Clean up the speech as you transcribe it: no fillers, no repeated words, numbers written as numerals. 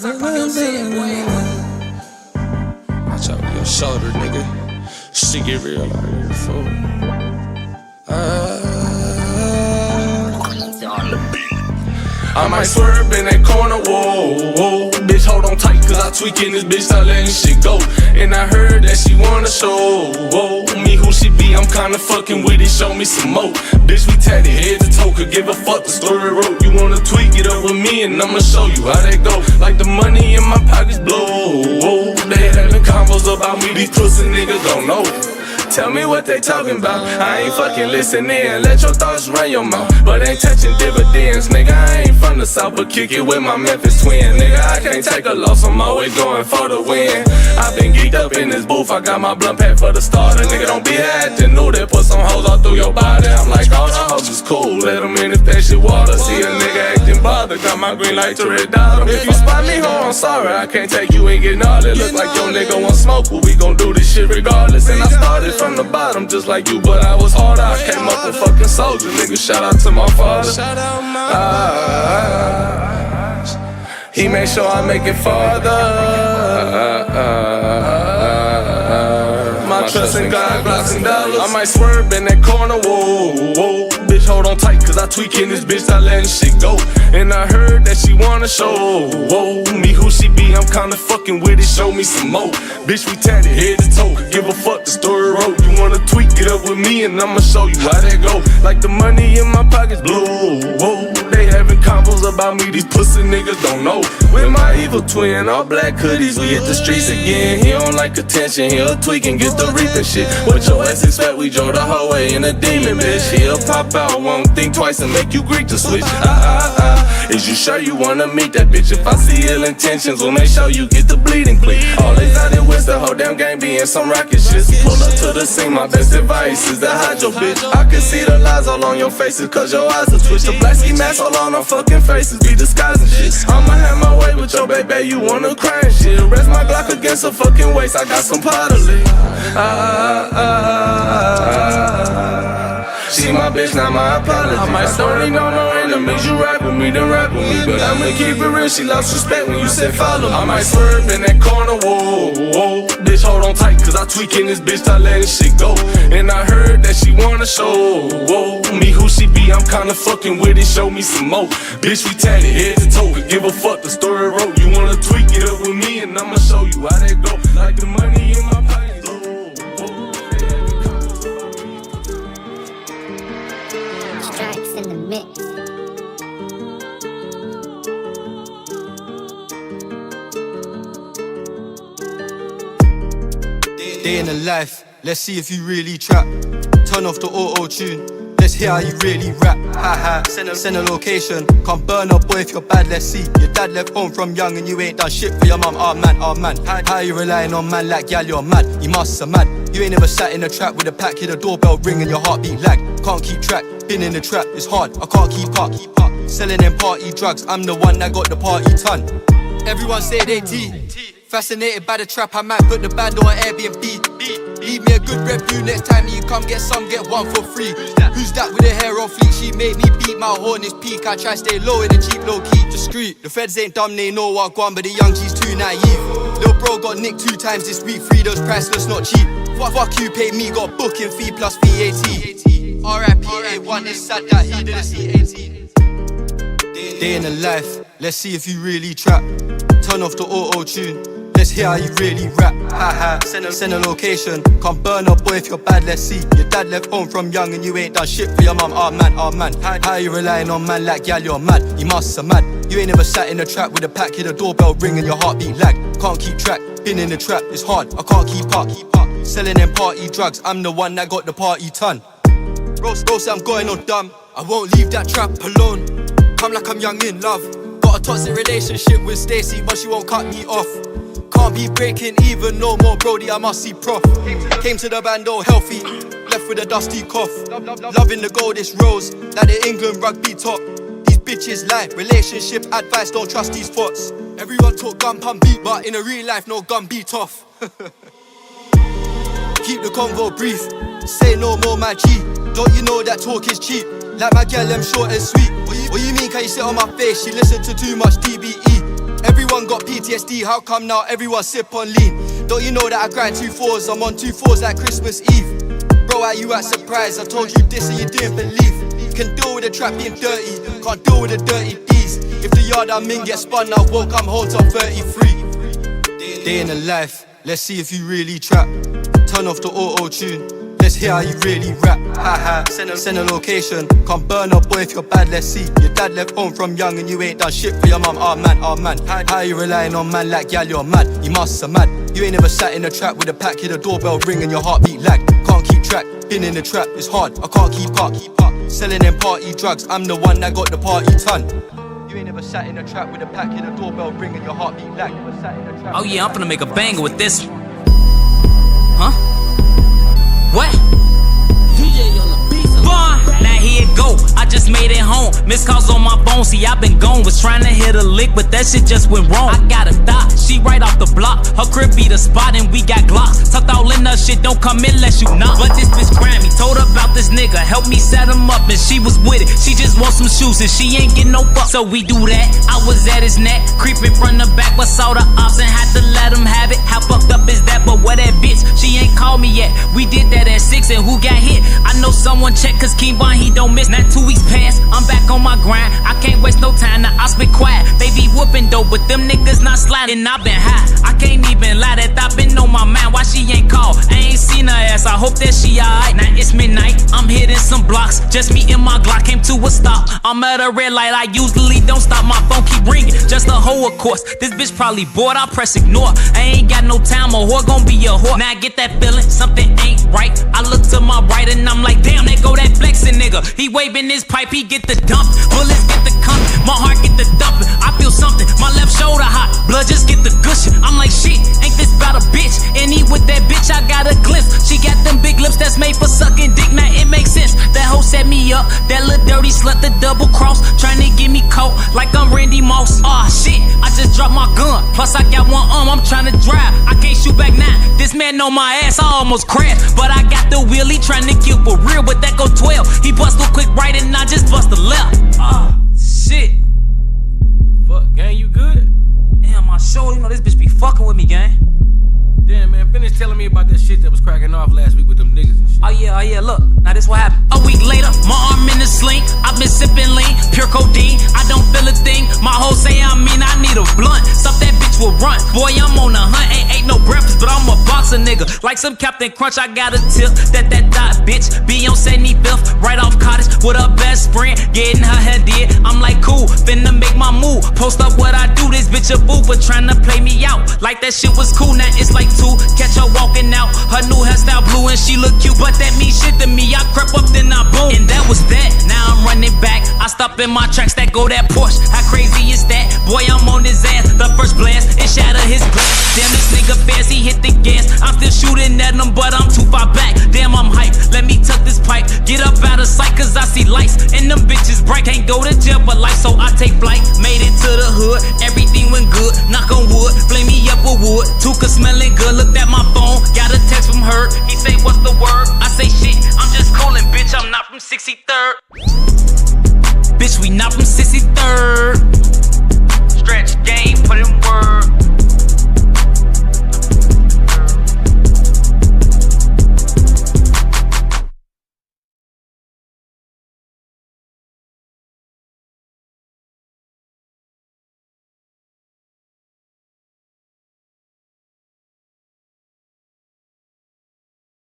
suck on your shit, boy. Watch out with your shoulder, nigga. Shit get real out here, fool. I might swerve in that corner, whoa, whoa. Bitch, hold on tight, cause I tweaking this bitch, not letting shit go. And I heard that she wanna show, whoa, me who she be, I'm kinda fucking with it, show me some more. Bitch, we tatted head to toe, could give a fuck, the story wrote. You wanna tweak it up with me, and I'ma show you how that go. Like the money in my pockets blow, whoa. They having combos about me, these pussy niggas don't know. Tell me what they talking about. I ain't fucking listening. Let your thoughts run your mouth, but ain't touching dividends, nigga. I ain't from the south, but kick it with my Memphis twin, nigga. I can't take a loss, I'm always going for the win. I been geeked up in this booth, I got my blunt pack for the starter. Nigga, don't be acting new, they put some hoes all through your body. I'm like, all the hoes is cool, let them in if that shit water. See a nigga acting bothered, got my green light to red dot. If you spot me, ho, I'm sorry, I can't take you, ain't getting all that. Look like your nigga want smoke, but we gon' do this shit regardless. And I started from the bottom just like you, but I was harder. I came up a fucking soldier, nigga. Shout out to my father. He made sure I make it farther. My trust in God, blocks and dollars. I might swerve in that corner, whoa, whoa. Bitch, hold on tight, cause I tweaking this bitch, not letting shit go. And I heard that she wanna show, whoa, me who she be, I'm kinda fucking with it, show me some more. Bitch, we tatted head to toe, give a fuck, the story wrote. You wanna tweak it up with me, and I'ma show you how that go. Like the money in my pockets blue, whoa. They having combos about me, these pussy niggas don't know. With my evil twin, all black hoodies, we hit the streets again. He don't like attention, he'll tweak and get the reaping shit. What your ass expect, we drove the whole way in a demon, bitch. He'll pop out, won't think twice and make you Greek to switch. Is you sure you wanna meet that bitch? If I see ill intentions, we'll make sure you get the bleeding clean. Always out there with the whole damn game being some rocket shit. Pull up to the scene, my best advice is to hide your bitch. I can see the lies all on your faces, cause your eyes are twitched. The black ski mask all on our fucking faces, be disguising shit. I'ma have my way with your baby, you wanna cry and shit. Rest my Glock against her fucking waist, I got some powder lit. She my bitch, not my apology. I might don't need no enemies, you rap with me, then rap with me. But I'ma keep it real, she lost respect when you said follow me. I might swerve in that corner, whoa, whoa. Bitch, hold on tight, cause I tweaking this bitch, not letting shit go. And I heard that she wanna show, whoa, me who she be, I'm kinda fucking with it, show me some more. Bitch, we tatted head to toe, could give a fuck, the story wrote. You wanna tweak it up with me, and I'ma show you how that go. Like the money in my pocket. Strikes in the mix. Day in the life, let's see if you really trap. Turn off the auto-tune, let's hear how you really rap. Ha ha, send a location, come burn up boy if you're bad, let's see. Your dad left home from young and you ain't done shit for your mum, oh man, oh man. How you relying on man like gal, you're mad, you must have mad. You ain't never sat in a trap with a pack, hear the doorbell ring and your heartbeat lag. Can't keep track, been in the trap, it's hard, I can't keep up. Selling them party drugs, I'm the one that got the party ton. Everyone say they T. Fascinated by the trap, I might put the band on Airbnb. Leave me a good review next time you come get some, get one for free. Who's that with the hair on fleek? She made me beat my horn, it's peak. I try stay low in the cheap, low key. Discreet, the feds ain't dumb, they know what gone, but the young G's too naive. Lil bro got nicked 2 times this week, Frida's priceless, not cheap. Fuck you, pay me, got booking fee plus VAT. R.I.P. A1, it's sad that he didn't see 18. Day in the life, let's see if you really trap. Turn off the auto-tune, let's hear how you really rap. Ha ha, send a location, come burn up boy if you're bad, let's see. Your dad left home from young and you ain't done shit for your mum, oh man, oh man. How you relying on man like gal, you're mad, you must have mad. You ain't never sat in a trap with a pack, hear the doorbell ring and your heartbeat lag. Can't keep track, been in the trap, it's hard, I can't keep up. Selling them party drugs, I'm the one that got the party ton. Bro say I'm going on dumb, I won't leave that trap alone. Come like I'm young in love. Got a toxic relationship with Stacy, but she won't cut me off. Can't be breaking even no more, Brody, I must see prof. Came to the band all healthy, left with a dusty cough. Loving the gold, it's rose, like the England rugby top. These bitches lie, relationship advice, don't trust these thoughts. Everyone talk gun pump beat, but in a real life, no gun beat off. Keep the convo brief, say no more my G. Don't you know that talk is cheap? Like my girl, I'm short and sweet. What you mean, can you sit on my face? She listen to too much DBE. Everyone got PTSD, how come now everyone sip on lean? Don't you know that I grind 2-4s, I'm on 2-4s like Christmas Eve. Bro, how you act surprised? I told you this and you didn't believe. Can deal with the trap being dirty, can't deal with the dirty D's. If the yard I'm in gets spun, I won't come home till 33. Day in the life, let's see if you really trap. Turn off the auto-tune, let's hear how you really rap. Haha, send a location, can't burn up boy if you're bad, let's see. Your dad left home from young and you ain't done shit for your mum, oh man, oh man. How you relying on man like gal, you're mad, you must have mad. You ain't never sat in a trap with a pack, hear the doorbell ring and your heartbeat lag. Can't keep track, been in the trap, it's hard, I can't keep up. Selling them party drugs, I'm the one that got the party ton. You ain't never sat in a trap with a pack, hear the doorbell ring and your heartbeat lag. Oh yeah, I'm finna make a banger with this one. Huh? What? DJ on the beat. Now here it go, I just made it home. Missed calls on my phone, see I been gone. Was trying to hit a lick, but that shit just went wrong. I got a thought, she right off the block. Her crib be the spot and we got Glocks. Tucked all in her shit, don't come in unless you knock. But this bitch Grammy told her about this nigga, helped me set him up and she was with it. She just wants some shoes and she ain't get no fuck. So we do that, I was at his neck, creeping from the back, but saw the ops and had to let him have it. How fucked up is that? But where that bitch? She ain't called me yet. We did that at 6 and who got hit? I know someone check cause Keembon he don't miss. Not 2 weeks past, I'm back on my grind. I can't waste no time, now I been quiet. They be whooping though, but them niggas not sliding. I been high, I can't even lie that I been on my mind. Why she ain't called? I ain't seen her ass, I hope that she alright. Now it's midnight, I'm hitting some blocks. Just me and my Glock came to a stop. I'm at a red light, I usually don't stop. My phone keep ringing, just a hoe of course. This bitch probably bored, I press ignore. I ain't got no time, a whore gon' be a whore. Now I get that feeling, something ain't right. I look to my right and I'm like, damn, there go that flexing nigga. He waving his pipe, he get the dump. Bullets get the coming, my heart get the dumping. I feel something, my left shoulder hot. Blood just get the gushing. I'm like, shit, ain't this about a bitch? And he with that bitch, I got a glimpse. She got them big lips that's made for sucking dick. Now it makes sense. That hoe set me up, that little dirty slut, the double cross. Trying to get me caught like I'm Randy Moss. Aw, shit, I just dropped my gun. Plus I got one arm, I'm trying to drive. I can't shoot back now. This man know my ass, I almost crashed. But I got the wheelie trying to kill for real, but that go 12. He bust a quick right and I just bust a left. Shit. Fuck, gang, you good? Damn, my show, you know this bitch be fucking with me, gang. Damn, man, finish telling me about that shit that was cracking off last week with them niggas and shit. Oh yeah, look, now this what happened. A week later, my arm in a sling. I've been sipping lean, pure codeine. I don't feel a thing. My hoe say I need a blunt. Stuff that bitch will run. Boy, I'm on a hunt, ain't no breakfast, but I'm a boxer nigga. Like some Captain Crunch, I got a tip. That dot bitch be on 75th, right off Cottage with her best friend, getting her head did. I'm like cool, finna make my move. Post up what I do, this bitch a fool, but tryna play me out. Like that shit was cool, now it's like 2. Catch her walking out, her new hairstyle blue and she look cute, but that mean shit to me. I crept up, then I boom, and that was that. Now I'm running back, I stop in my tracks, that go that Porsche. How crazy is that? Boy, I'm on his ass. The first blast, it shatter his glass. Damn, this nigga fast, he hit the gas. I'm still shooting at him, but I'm too far back. Damn, I'm hyped, let me tuck this pipe. Get up out of sight, cause I see lights, and them bitches bright. Can't go to jail for life, so I take flight. Made it to the hood, everything went good. Knock on wood, flame me up with wood. Tuka smelling good, looked at my phone, got a text from her. He say, what's the word? I say, shit, I'm just coolin', bitch, I'm not from 63rd. Bitch, we not from 63rd.